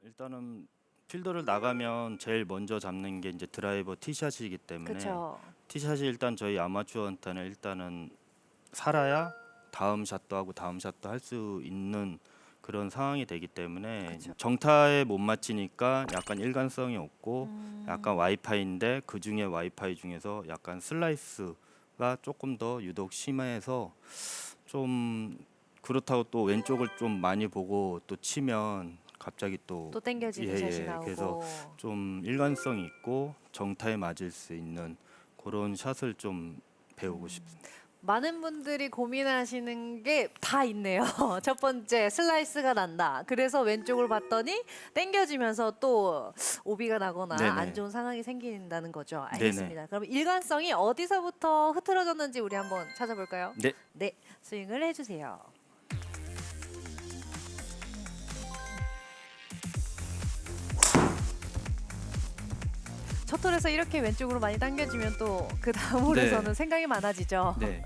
일단은 필드를 나가면 제일 먼저 잡는 게 이제 드라이버 티샷이기 때문에 그렇죠. 티샷이 일단 저희 아마추어한테는 일단은 살아야 다음 샷도 하고 다음 샷도 할 수 있는 그런 상황이 되기 때문에 그쵸. 정타에 못 맞히니까 약간 일관성이 없고 음. 약간 와이파이인데 그 중에 와이파이 중에서 약간 슬라이스가 조금 더 유독 심해서 좀 그렇다고 또 왼쪽을 좀 많이 보고 또 치면 갑자기 또 또 땡겨지는 샷이 나오고. 그래서 좀 일관성 있고 정타에 맞을 수 있는 그런 샷을 좀 배우고 싶습니다. 많은 분들이 고민하시는 게 다 있네요. 첫 번째 슬라이스가 난다. 그래서 왼쪽을 봤더니 땡겨지면서 또 오비가 나거나 네네. 안 좋은 상황이 생긴다는 거죠. 네네. 알겠습니다. 그럼 일관성이 어디서부터 흐트러졌는지 우리 한번 찾아볼까요? 네. 네, 스윙을 해주세요. 첫 홀에서 이렇게 왼쪽으로 많이 당겨지면 또 그 다음 홀에서는 생각이 많아지죠. 네.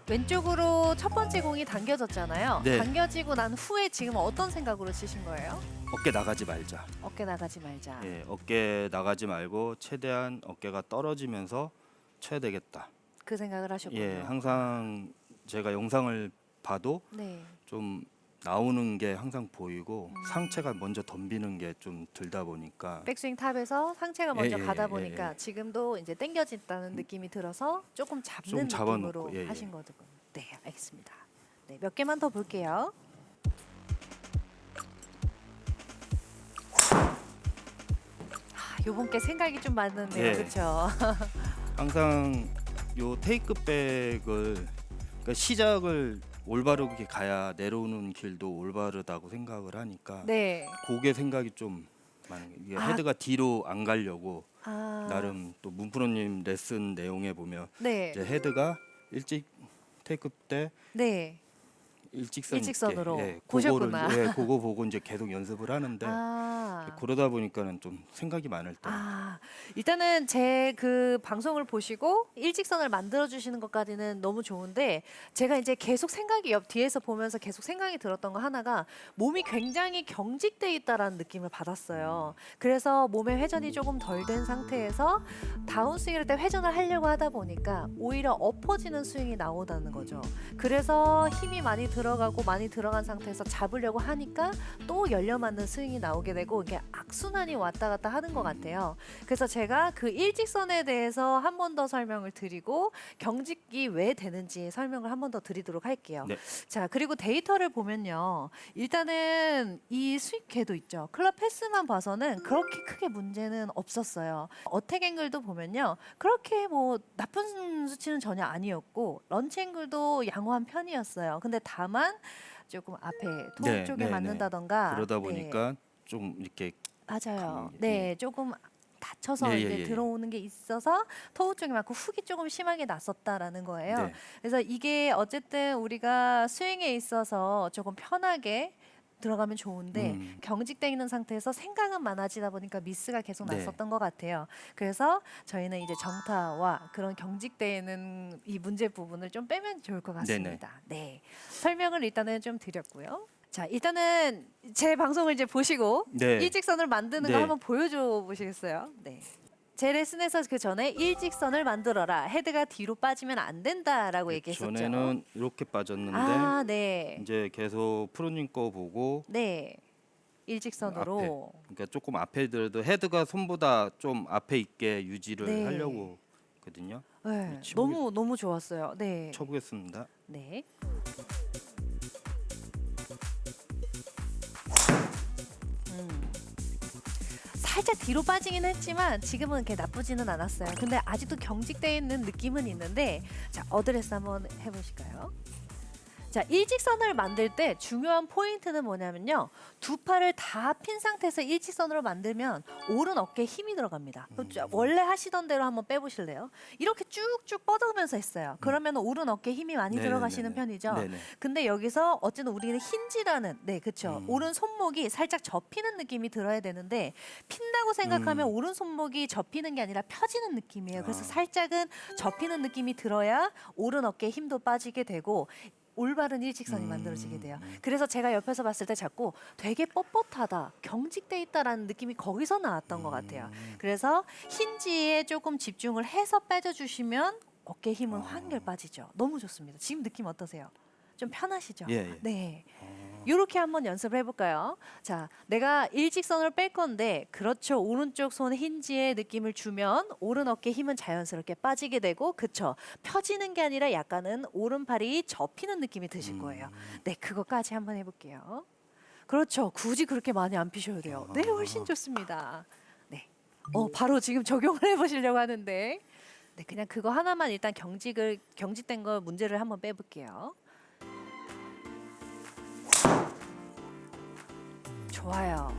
왼쪽으로 첫 번째 공이 당겨졌잖아요. 네. 당겨지고 난 후에 지금 어떤 생각으로 치신 거예요? 어깨 나가지 말자. 어깨 나가지 말자. 예, 어깨 나가지 말고 최대한 어깨가 떨어지면서 쳐야 되겠다. 그 생각을 하셨군요. 예, 항상 제가 영상을 봐도 네. 좀 나오는 게 항상 보이고 상체가 먼저 덤비는 게 좀 들다 보니까 백스윙 탑에서 상체가 먼저 예, 가다 예, 보니까 예. 지금도 이제 당겨진다는 느낌이 들어서 조금 잡는 좀 느낌으로 잡아놓고, 예, 예. 하신 거군요. 네, 알겠습니다. 네, 몇 개만 더 볼게요. 요번 게 생각이 좀 많은데요, 예. 그렇죠? 항상 요 테이크백을 그러니까 시작을 올바르게 가야 내려오는 길도 올바르다고 생각을 하니까 네. 그게 생각이 좀 많은 게 이게 아. 헤드가 뒤로 안 가려고 아, 나름 또 문프로님 레슨 내용에 보면 네, 이제 헤드가 일찍 테이크 때 네. 일직선 일직선으로 있게, 보셨구나. 그거를 그거 보고 이제 계속 연습을 하는데 아. 그러다 보니까는 좀 생각이 많을 때 아, 일단은 제 그 방송을 보시고 일직선을 만들어 주시는 것까지는 너무 좋은데 제가 이제 계속 생각이 옆 뒤에서 보면서 계속 생각이 들었던 거 하나가 몸이 굉장히 경직돼 있다라는 느낌을 받았어요. 그래서 몸의 회전이 조금 덜 된 상태에서 다운스윙을 때 회전을 하려고 하다 보니까 오히려 엎어지는 스윙이 나오다는 거죠. 그래서 힘이 많이 들어가고 많이 들어간 상태에서 잡으려고 하니까 또 열려 맞는 스윙이 나오게 되고 이게 악순환이 왔다 갔다 하는 것 같아요. 그래서 제가 그 일직선에 대해서 한 번 더 설명을 드리고 경직이 왜 되는지 설명을 한 번 더 드리도록 할게요. 네. 자, 그리고 데이터를 보면요. 일단은 이 스윙 궤도 있죠. 클럽 패스만 봐서는 그렇게 크게 문제는 없었어요. 어택 앵글도 보면요. 그렇게 뭐 나쁜 수치는 전혀 아니었고 런치 앵글도 양호한 편이었어요. 근데 다만 조금 앞에 토 네, 쪽에 네, 네. 맞는다던가 그러다 네. 보니까 좀 이렇게 맞아요. 예. 네, 조금 다쳐서 예, 이제 예, 예. 들어오는 게 있어서 토우 쪽이 맞고 훅이 조금 심하게 났었다라는 거예요. 네. 그래서 이게 어쨌든 우리가 스윙에 있어서 조금 편하게 들어가면 좋은데 경직돼 있는 상태에서 생각은 많아지다 보니까 미스가 계속 네. 났었던 것 같아요. 그래서 저희는 이제 정타와 그런 경직돼 있는 이 문제 부분을 좀 빼면 좋을 것 같습니다. 네, 설명을 일단은 좀 드렸고요. 자, 일단은 제 방송을 이제 보시고 네. 일직선을 만드는 네. 거 한번 보여줘 보시겠어요? 네. 제 레슨에서 그 전에 일직선을 만들어라. 헤드가 뒤로 빠지면 안 된다라고 얘기했었죠. 전에는 이렇게 빠졌는데 아, 네. 이제 계속 프로님 거 보고 네. 일직선으로. 그러니까 조금 앞에 들어도 헤드가 손보다 좀 앞에 있게 유지를 네. 하려고 했거든요. 네. 치고 너무 좋았어요. 네. 쳐보겠습니다. 네. 살짝 뒤로 빠지긴 했지만 지금은 그렇게 나쁘지는 않았어요. 근데 아직도 경직돼 있는 느낌은 있는데 자, 어드레스 한번 해보실까요? 자, 일직선을 만들 때 중요한 포인트는 뭐냐면요. 두 팔을 다 핀 상태에서 일직선으로 만들면 오른 어깨에 힘이 들어갑니다. 그럼 원래 하시던 대로 한번 빼보실래요? 이렇게 쭉쭉 뻗으면서 했어요. 그러면 오른 어깨에 힘이 많이 네네네네. 들어가시는 편이죠. 네네. 근데 여기서 어쨌든 우리는 힌지라는 그렇죠. 오른 손목이 살짝 접히는 느낌이 들어야 되는데 핀다고 생각하면 오른 손목이 접히는 게 아니라 펴지는 느낌이에요. 그래서 아. 살짝은 접히는 느낌이 들어야 오른 어깨에 힘도 빠지게 되고 올바른 일직선이 만들어지게 돼요. 그래서 제가 옆에서 봤을 때 자꾸 되게 뻣뻣하다, 경직돼 있다라는 느낌이 거기서 나왔던 것 같아요. 그래서 힌지에 조금 집중을 해서 빼줘주시면 어깨 힘은 한결 빠지죠. 너무 좋습니다. 지금 느낌 어떠세요? 좀 편하시죠? 예, 예. 네. 이렇게 한번 연습을 해볼까요? 자, 내가 일직선으로 뺄 건데 그렇죠. 오른쪽 손 힌지에 느낌을 주면 오른 어깨 힘은 자연스럽게 빠지게 되고 그쵸. 펴지는 게 아니라 약간은 오른팔이 접히는 느낌이 드실 거예요. 네, 그거까지 한번 해볼게요. 그렇죠. 굳이 그렇게 많이 안 피셔야 돼요. 네, 훨씬 좋습니다. 네, 바로 지금 적용을 해보시려고 하는데 네, 그냥 그거 하나만 일단 경직된 거 문제를 한번 빼볼게요. 좋아요.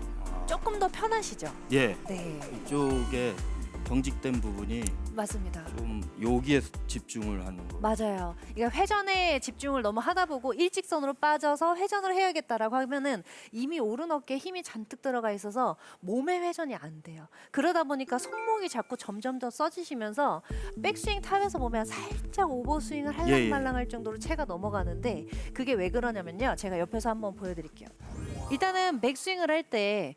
조금 더 편하시죠? 예. 네, 이쪽에 경직된 부분이 맞습니다. 좀 여기에 집중을 하는 거. 맞아요. 그러니까 회전에 집중을 너무 하다 보고 일직선으로 빠져서 회전을 해야겠다라고 하면은 이미 오른 어깨에 힘이 잔뜩 들어가 있어서 몸의 회전이 안 돼요. 그러다 보니까 손목이 자꾸 점점 더 써지시면서 백스윙 탑에서 보면 살짝 오버스윙을 할랑말랑할 정도로 채가 넘어가는데 그게 왜 그러냐면요. 제가 옆에서 한번 보여드릴게요. 일단은 백스윙을 할 때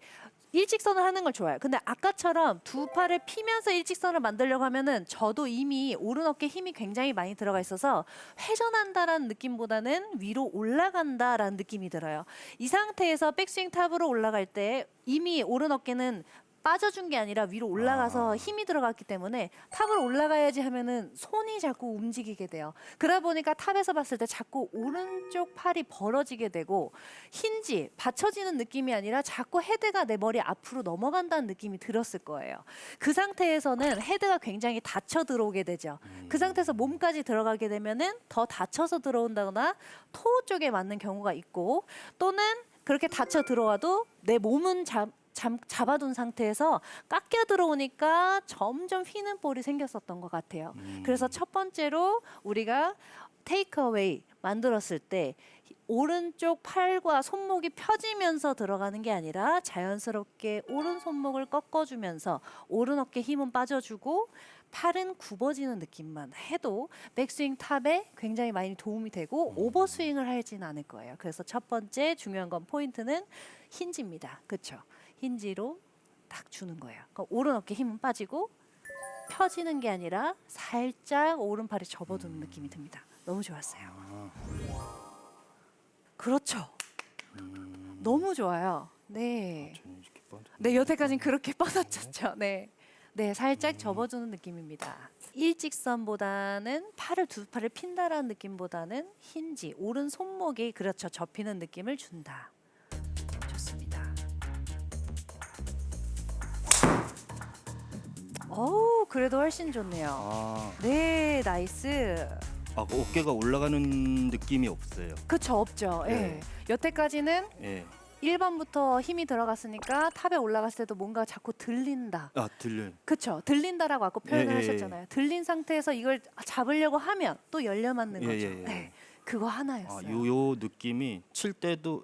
일직선을 하는 걸 좋아해요. 근데 아까처럼 두 팔을 피면서 일직선을 만들려고 하면은 저도 이미 오른 어깨에 힘이 굉장히 많이 들어가 있어서 회전한다라는 느낌보다는 위로 올라간다라는 느낌이 들어요. 이 상태에서 백스윙 탑으로 올라갈 때 이미 오른 어깨는 빠져준 게 아니라 위로 올라가서 힘이 들어갔기 때문에 탑으로 올라가야지 하면은 손이 자꾸 움직이게 돼요. 그러다 보니까 탑에서 봤을 때 자꾸 오른쪽 팔이 벌어지게 되고 힌지, 받쳐지는 느낌이 아니라 자꾸 헤드가 내 머리 앞으로 넘어간다는 느낌이 들었을 거예요. 그 상태에서는 헤드가 굉장히 닫혀 들어오게 되죠. 그 상태에서 몸까지 들어가게 되면은 더 닫혀서 들어온다거나 토 쪽에 맞는 경우가 있고 또는 그렇게 닫혀 들어와도 내 몸은 잡아둔 상태에서 깎여 들어오니까 점점 휘는 볼이 생겼었던 것 같아요. 그래서 첫 번째로 우리가 테이크어웨이 만들었을 때 오른쪽 팔과 손목이 펴지면서 들어가는 게 아니라 자연스럽게 오른 손목을 꺾어주면서 오른 어깨 힘은 빠져주고 팔은 굽어지는 느낌만 해도 백스윙 탑에 굉장히 많이 도움이 되고 오버스윙을 하지는 않을 거예요. 그래서 첫 번째 중요한 건 포인트는 힌지입니다. 그렇죠? 힌지로 딱 주는 거예요. 그러니까 오른 어깨 힘은 빠지고 펴지는 게 아니라 살짝 오른팔이 접어두는 느낌이 듭니다. 너무 좋았어요. 그렇죠. 너무 좋아요. 네. 저는 이렇게 뻗어. 네, 여태까지는 그렇게 뻗어졌죠. 네. 네, 살짝 접어주는 느낌입니다. 일직선보다는 두 팔을 핀다라는 느낌보다는 힌지, 오른 손목이 그렇죠. 접히는 느낌을 준다. 좋습니다. 어우, 그래도 훨씬 좋네요. 아, 네, 나이스. 어깨가 올라가는 느낌이 없어요. 그쵸, 없죠. 예. 네. 여태까지는 예. 1번부터 힘이 들어갔으니까 탑에 올라갔을 때도 뭔가 자꾸 들린다. 아, 들려요. 그쵸, 들린다라고 아까 표현을 예, 예, 하셨잖아요. 들린 상태에서 이걸 잡으려고 하면 또 열려 맞는 예, 거죠. 예, 예. 네, 그거 하나였어요. 요 느낌이 칠 때도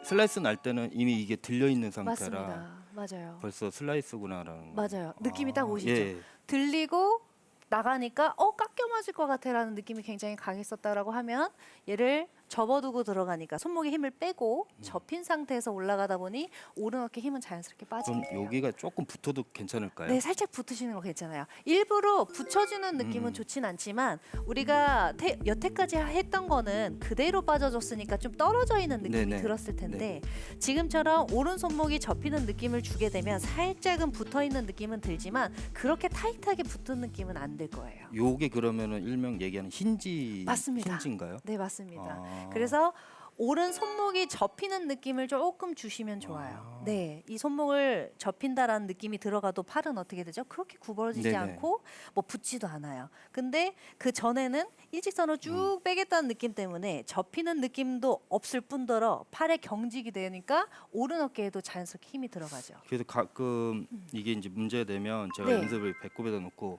슬라이스 날 때는 이미 이게 들려 있는 상태라 맞습니다. 맞아요. 벌써 슬라이스구나라는 거. 맞아요. 느낌이 딱 오시죠. 예. 들리고 나가니까 깎여 맞을 것 같아라는 느낌이 굉장히 강했었다라고 하면 얘를 접어두고 들어가니까 손목에 힘을 빼고 접힌 상태에서 올라가다 보니 오른 어깨 힘은 자연스럽게 빠지게 그럼 돼요. 여기가 조금 붙어도 괜찮을까요? 네, 살짝 붙으시는 거 괜찮아요. 일부러 붙여주는 느낌은 좋진 않지만 우리가 여태까지 했던 거는 그대로 빠져줬으니까 좀 떨어져 있는 느낌이 네네. 들었을 텐데 지금처럼 오른 손목이 접히는 느낌을 주게 되면 살짝은 붙어 있는 느낌은 들지만 그렇게 타이트하게 붙은 느낌은 안 될 거예요. 요게 그러면은 일명 얘기하는 힌지 맞습니다. 힌지인가요? 네, 맞습니다. 아. 그래서 오른 손목이 접히는 느낌을 조금 주시면 좋아요. 네, 이 손목을 접힌다라는 느낌이 들어가도 팔은 어떻게 되죠? 그렇게 구부러지지 네네. 않고 뭐 붙지도 않아요. 근데 그 전에는 일직선으로 쭉 빼겠다는 느낌 때문에 접히는 느낌도 없을 뿐더러 팔에 경직이 되니까 오른 어깨에도 자연스럽게 힘이 들어가죠. 그래서 가끔 이게 이제 문제가 되면 제가 네. 연습을 배꼽에다 놓고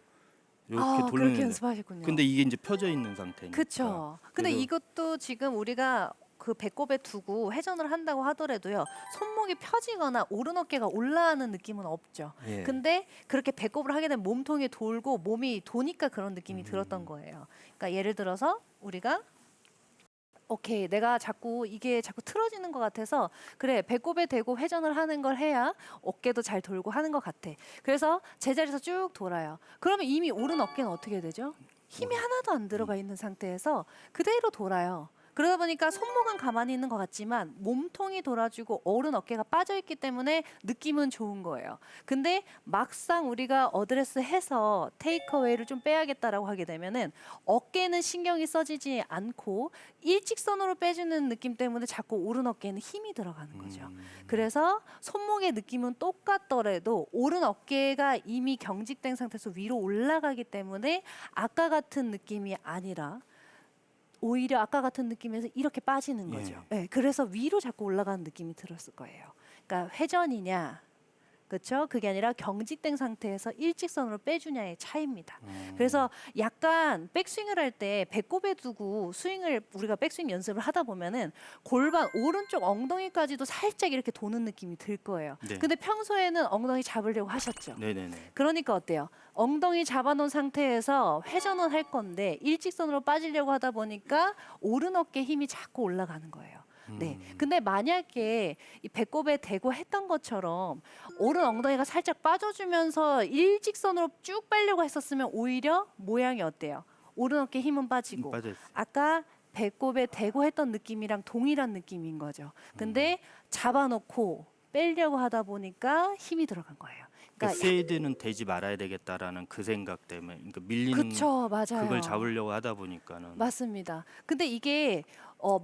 이렇게 그렇게 돌리는데 연습하셨군요. 근데 이게 이제 펴져 있는 상태니까. 그렇죠. 근데 그래서 이것도 지금 우리가 그 배꼽에 두고 회전을 한다고 하더라도요. 손목이 펴지거나 오른 어깨가 올라가는 느낌은 없죠. 예. 근데 그렇게 배꼽을 하게 되면 몸통이 돌고 몸이 도니까 그런 느낌이 들었던 거예요. 그러니까 예를 들어서 우리가 오케이, 내가 자꾸 이게 자꾸 틀어지는 것 같아서 그래, 배꼽에 대고 회전을 하는 걸 해야 어깨도 잘 돌고 하는 것 같아. 그래서 제자리에서 쭉 돌아요. 그러면 이미 오른 어깨는 어떻게 되죠? 힘이 하나도 안 들어가 있는 상태에서 그대로 돌아요. 그러다 보니까 손목은 가만히 있는 것 같지만 몸통이 돌아주고 오른 어깨가 빠져 있기 때문에 느낌은 좋은 거예요. 근데 막상 우리가 어드레스 해서 테이크어웨이를 좀 빼야겠다라고 하게 되면은 어깨는 신경이 써지지 않고 일직선으로 빼주는 느낌 때문에 자꾸 오른 어깨에는 힘이 들어가는 거죠. 그래서 손목의 느낌은 똑같더라도 오른 어깨가 이미 경직된 상태에서 위로 올라가기 때문에 아까 같은 느낌이 아니라 오히려 아까 같은 느낌에서 이렇게 빠지는 거죠. 네, 그래서 위로 자꾸 올라가는 느낌이 들었을 거예요. 그러니까 회전이냐, 그렇죠? 그게 아니라 경직된 상태에서 일직선으로 빼주냐의 차이입니다. 그래서 약간 백스윙을 할 때 배꼽에 두고 스윙을 우리가 백스윙 연습을 하다 보면은 골반 오른쪽 엉덩이까지도 살짝 이렇게 도는 느낌이 들 거예요. 네. 근데 평소에는 엉덩이 잡으려고 하셨죠. 네네네. 그러니까 어때요? 엉덩이 잡아놓은 상태에서 회전은 할 건데 일직선으로 빠지려고 하다 보니까 오른 어깨 힘이 자꾸 올라가는 거예요. 네. 근데 만약에 이 배꼽에 대고 했던 것처럼 오른 엉덩이가 살짝 빠져주면서 일직선으로 쭉 빼려고 했었으면 오히려 모양이 어때요? 오른 어깨 힘은 빠지고 빠져 있어. 아까 배꼽에 대고 했던 느낌이랑 동일한 느낌인 거죠. 근데 잡아놓고 빼려고 하다 보니까 힘이 들어간 거예요. 그러니까 세이드는 되지 말아야 되겠다라는 그 생각 때문에, 그러니까 밀리는 그쵸, 맞아요. 그걸 잡으려고 하다 보니까는. 맞습니다. 근데 이게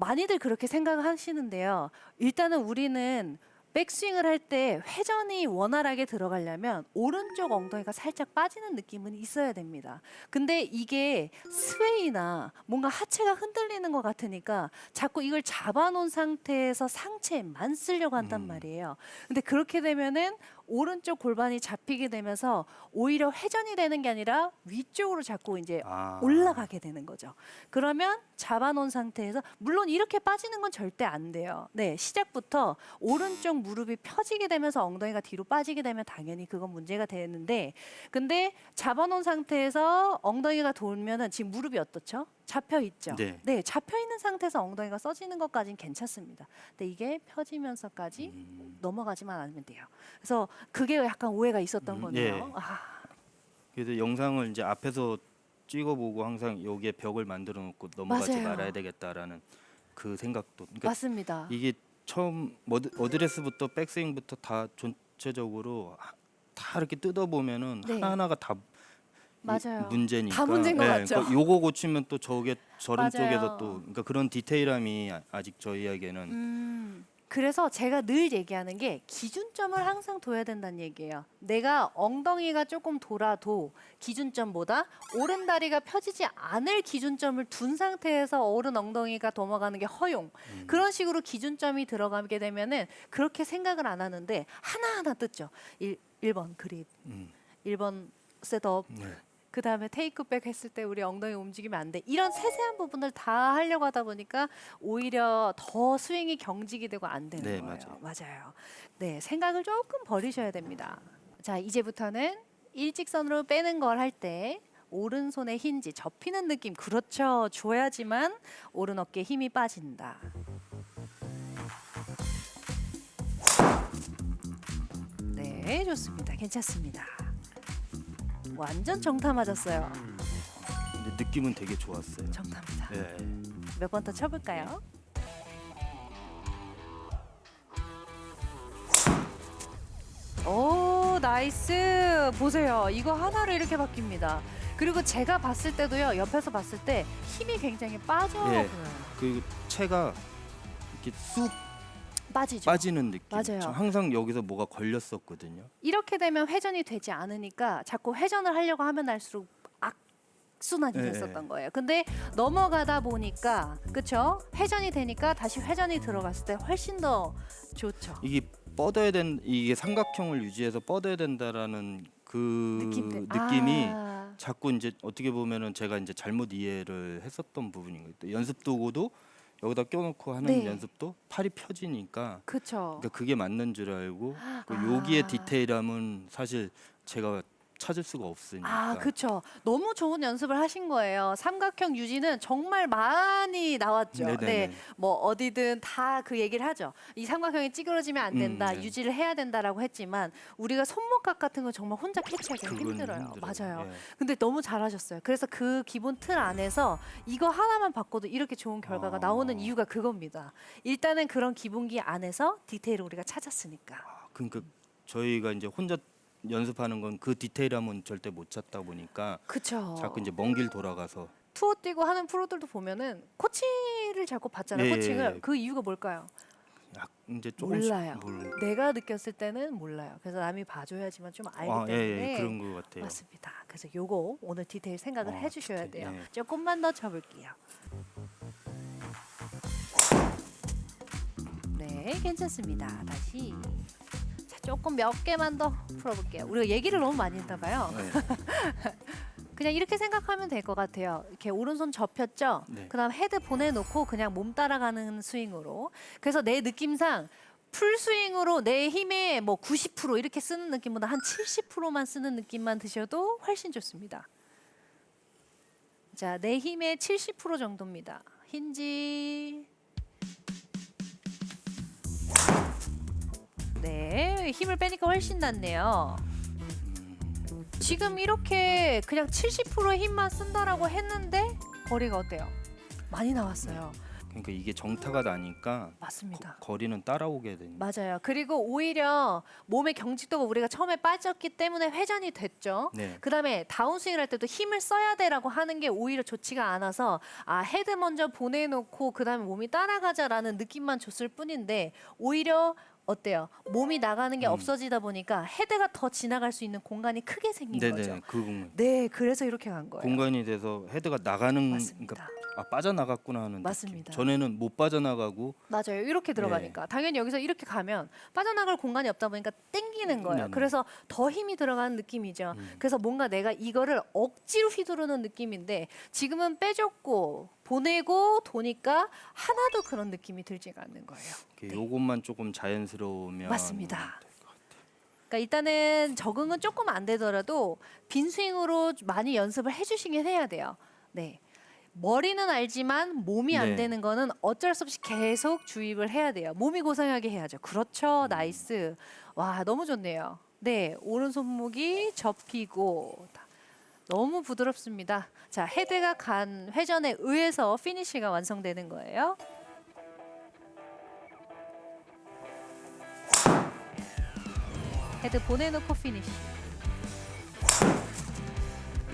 많이들 그렇게 생각하시는데요. 일단은 우리는 백스윙을 할 때 회전이 원활하게 들어가려면 오른쪽 엉덩이가 살짝 빠지는 느낌은 있어야 됩니다. 근데 이게 스웨이나 뭔가 하체가 흔들리는 것 같으니까 자꾸 이걸 잡아놓은 상태에서 상체에만 쓰려고 한단 말이에요. 근데 그렇게 되면은 오른쪽 골반이 잡히게 되면서 오히려 회전이 되는 게 아니라 위쪽으로 자꾸 이제 올라가게 되는 거죠. 그러면 잡아놓은 상태에서 물론 이렇게 빠지는 건 절대 안 돼요. 네, 시작부터 오른쪽 무릎이 펴지게 되면서 엉덩이가 뒤로 빠지게 되면 당연히 그건 문제가 되는데, 근데 잡아놓은 상태에서 엉덩이가 돌면은 지금 무릎이 어떻죠? 잡혀 있죠. 네. 네, 잡혀 있는 상태에서 엉덩이가 써지는 것까지는 괜찮습니다. 근데 이게 펴지면서까지 넘어가지만 않으면 돼요. 그래서 그게 약간 오해가 있었던 거네요. 예. 아, 그래서 영상을 이제 앞에서 찍어보고 항상 여기에 벽을 만들어 놓고 넘어가지 맞아요. 말아야 되겠다라는 그 생각도. 그러니까 맞습니다. 이게 처음 어드레스부터 백스윙부터 다 전체적으로 다 이렇게 뜯어 보면은 네. 하나하나가 다 맞아요. 문제니까. 다 문제인 것 같죠? 그러니까 요거 고치면 또 저게 저런 맞아요. 쪽에서 또 그러니까 그런 디테일함이 아직 저희에게는 그래서 제가 늘 얘기하는 게 기준점을 항상 둬야 된다는 얘기예요. 내가 엉덩이가 조금 돌아도 기준점보다 오른 다리가 펴지지 않을 기준점을 둔 상태에서 오른 엉덩이가 넘어가는 게 허용. 그런 식으로 기준점이 들어가게 되면은 그렇게 생각을 안 하는데 하나하나 뜯죠. 1번 그립, 1번 셋업, 네. 그 다음에 테이크백 했을 때 우리 엉덩이 움직이면 안 돼. 이런 세세한 부분을 다 하려고 하다 보니까 오히려 더 스윙이 경직이 되고 안 되는 네, 거예요. 맞아요. 네, 생각을 조금 버리셔야 됩니다. 자, 이제부터는 일직선으로 빼는 걸 할 때 오른손의 힌지 접히는 느낌 그렇죠. 줘야지만 오른 어깨에 힘이 빠진다. 네, 좋습니다. 괜찮습니다. 완전 정타 맞았어요. 근데 느낌은 되게 좋았어요. 정답입니다. 예. 몇 번 더 쳐볼까요? 오, 나이스. 보세요. 이거 하나로 이렇게 바뀝니다. 그리고 제가 봤을 때도요. 옆에서 봤을 때 힘이 굉장히 빠져 예. 보여요. 그리고 채가 이렇게 쑥 빠지죠. 빠지는 느낌. 맞아요. 저 항상 여기서 뭐가 걸렸었거든요. 이렇게 되면 회전이 되지 않으니까 자꾸 회전을 하려고 하면 할수록 악순환이 네, 됐었던 네. 거예요. 근데 넘어가다 보니까 그쵸? 회전이 되니까 다시 회전이 들어갔을 때 훨씬 더 좋죠. 이게 삼각형을 유지해서 뻗어야 된다라는 그 느낌이 자꾸 이제 어떻게 보면은 제가 이제 잘못 이해를 했었던 부분인 거예요. 또 연습 도구도 여기다 껴놓고 하는 네. 연습도 팔이 펴지니까 그쵸. 그러니까 그게 맞는 줄 알고 그 아. 여기에 디테일함은 사실 제가 찾을 수가 없으니까. 그쵸. 너무 좋은 연습을 하신 거예요. 삼각형 유지는 정말 많이 나왔죠. 네네네. 네, 뭐 어디든 다 그 얘기를 하죠. 이 삼각형이 찌그러지면 안 된다, 네. 유지를 해야 된다라고 했지만 우리가 손목각 같은 거 정말 혼자 캐치하기 그건 힘들어요. 맞아요. 예. 근데 너무 잘하셨어요. 그래서 그 기본 틀 안에서 이거 하나만 바꿔도 이렇게 좋은 결과가 나오는 이유가 그겁니다. 일단은 그런 기본기 안에서 디테일을 우리가 찾았으니까. 그러니까 저희가 이제 혼자 연습하는 건 그 디테일함은 절대 못 찾다 보니까 그쵸. 자꾸 이제 먼 길 돌아가서 투어 뛰고 하는 프로들도 보면은 코치를 자꾸 받잖아요. 예, 코칭을. 예. 그 이유가 뭘까요? 이제 조금씩 몰라요. 내가 느꼈을 때는 몰라요. 그래서 남이 봐줘야지만 좀 알기 때문에. 그런 것 같아요. 맞습니다. 그래서 요거 오늘 디테일 생각을 해주셔야 디테일, 돼요. 예. 조금만 더 쳐볼게요. 네, 괜찮습니다. 다시. 자, 조금 몇 개만 더 풀어볼게요. 우리가 얘기를 너무 많이 했나 봐요. 네. 그냥 이렇게 생각하면 될 것 같아요. 이렇게 오른손 접혔죠? 네. 그다음 헤드 보내놓고 그냥 몸 따라가는 스윙으로. 그래서 내 느낌상 풀 스윙으로 내 힘의 뭐 90% 이렇게 쓰는 느낌보다 한 70%만 쓰는 느낌만 드셔도 훨씬 좋습니다. 자, 내 힘의 70% 정도입니다. 힌지. 네, 힘을 빼니까 훨씬 낫네요. 지금 이렇게 그냥 70% 힘만 쓴다라고 했는데 거리가 어때요? 많이 나왔어요. 그러니까 이게 정타가 나니까 맞습니다. 거리는 따라오게 되는. 맞아요. 그리고 오히려 몸의 경직도가 우리가 처음에 빠졌기 때문에 회전이 됐죠. 네. 그다음에 다운스윙을 할 때도 힘을 써야 돼라고 하는 게 오히려 좋지가 않아서 헤드 먼저 보내놓고 그다음에 몸이 따라가자라는 느낌만 줬을 뿐인데 오히려 어때요? 몸이 나가는 게 없어지다 보니까 헤드가 더 지나갈 수 있는 공간이 크게 생긴 네네. 거죠. 그 공간. 네, 그래서 이렇게 간 거예요. 공간이 돼서 헤드가 나가는 맞습니다. 그러니까 빠져나갔구나 하는 맞습니다. 느낌. 전에는 못 빠져나가고 맞아요. 이렇게 들어가니까 당연히 여기서 이렇게 가면 빠져나갈 공간이 없다 보니까 땡기는 거예요. 네네. 그래서 더 힘이 들어가는 느낌이죠. 그래서 뭔가 내가 이거를 억지로 휘두르는 느낌인데 지금은 빼줬고 보내고 도니까 하나도 그런 느낌이 들지가 않는 거예요. 이렇게 요것만 조금 자연스러우면 맞습니다. 될 것 같아요. 그러니까 일단은 적응은 조금 안 되더라도 빈 스윙으로 많이 연습을 해주시긴 해야 돼요. 네. 머리는 알지만 몸이 안 네. 되는 거는 어쩔 수 없이 계속 주입을 해야 돼요. 몸이 고생하게 해야죠. 그렇죠. 나이스. 와, 너무 좋네요. 네, 오른손목이 접히고 너무 부드럽습니다. 자, 헤드가 간 회전에 의해서 피니쉬가 완성되는 거예요. 헤드 보내놓고 피니쉬.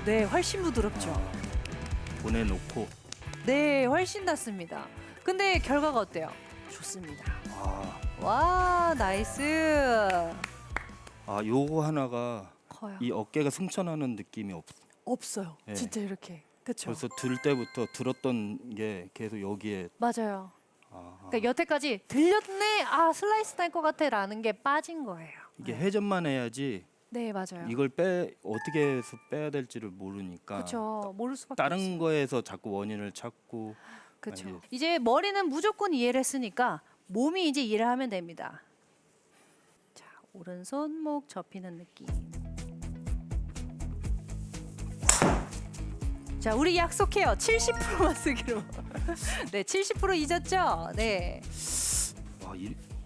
네, 훨씬 부드럽죠. 보내놓고 네, 훨씬 낫습니다. 근데 결과가 어때요? 좋습니다. 와, 나이스. 요거 하나가 커요. 이 어깨가 승천하는 느낌이 없어요. 네. 진짜 이렇게. 그렇죠. 벌써 들 때부터 들었던 게 계속 여기에 맞아요. 그러니까 여태까지 들렸네. 슬라이스 날 것 같아라는 게 빠진 거예요. 이게 네. 회전만 해야지 네, 맞아요. 이걸 어떻게 해서 빼야 될지를 모르니까 그렇죠. 모를 수밖에 다른 없어요. 거에서 자꾸 원인을 찾고 그렇죠. 이제- 이제 머리는 무조건 이해를 했으니까 몸이 이제 이해를 하면 됩니다. 자, 오른손목 접히는 느낌. 자, 우리 약속해요. 70%만 쓰기로. 네, 70% 잊었죠? 네. 와,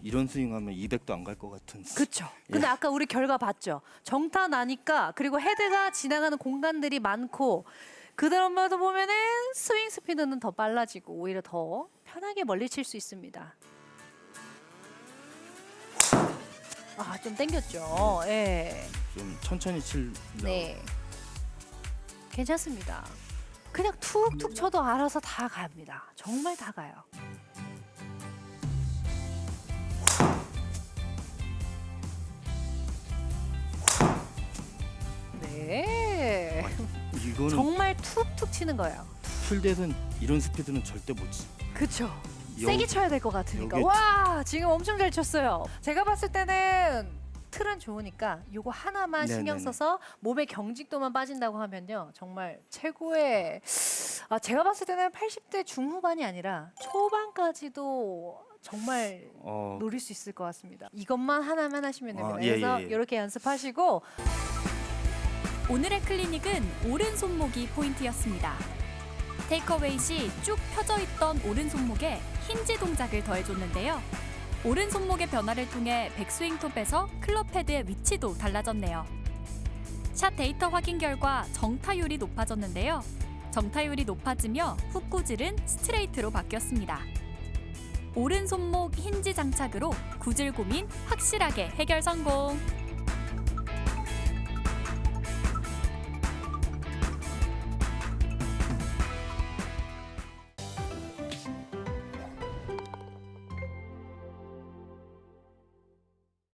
이런 스윙하면 200도 안 갈 것 같은. 그렇죠. 근데 아까 우리 결과 봤죠. 정타 나니까 그리고 헤드가 지나가는 공간들이 많고 그다음에도 보면은 스윙 스피드는 더 빨라지고 오히려 더 편하게 멀리 칠 수 있습니다. 좀 당겼죠. 예. 좀 천천히 칠. 네. 괜찮습니다. 그냥 툭툭 쳐도 알아서 다 갑니다. 정말 다 가요. 네. 이거는 정말 툭툭 치는 거예요. 필드에서는 이런 스피드는 절대 못 치. 그쵸. 여- 세게 쳐야 될 것 같으니까. 여기- 와, 지금 엄청 잘 쳤어요. 제가 봤을 때는 틀은 좋으니까 요거 하나만 신경 네네네. 써서 몸의 경직도만 빠진다고 하면요. 정말 최고의 제가 봤을 때는 80대 중후반이 아니라 초반까지도 정말 노릴 수 있을 것 같습니다. 이것만 하나만 하시면 됩니다. 예, 그래서 예, 예. 이렇게 연습하시고 오늘의 클리닉은 오른 손목이 포인트였습니다. 테이크어웨이 시 쭉 펴져 있던 오른 손목에 힌지 동작을 더해줬는데요. 오른 손목의 변화를 통해 백스윙 톱에서 클럽 헤드의 위치도 달라졌네요. 샷 데이터 확인 결과 정타율이 높아졌는데요. 정타율이 높아지며 훅 구질은 스트레이트로 바뀌었습니다. 오른 손목 힌지 장착으로 구질 고민 확실하게 해결 성공!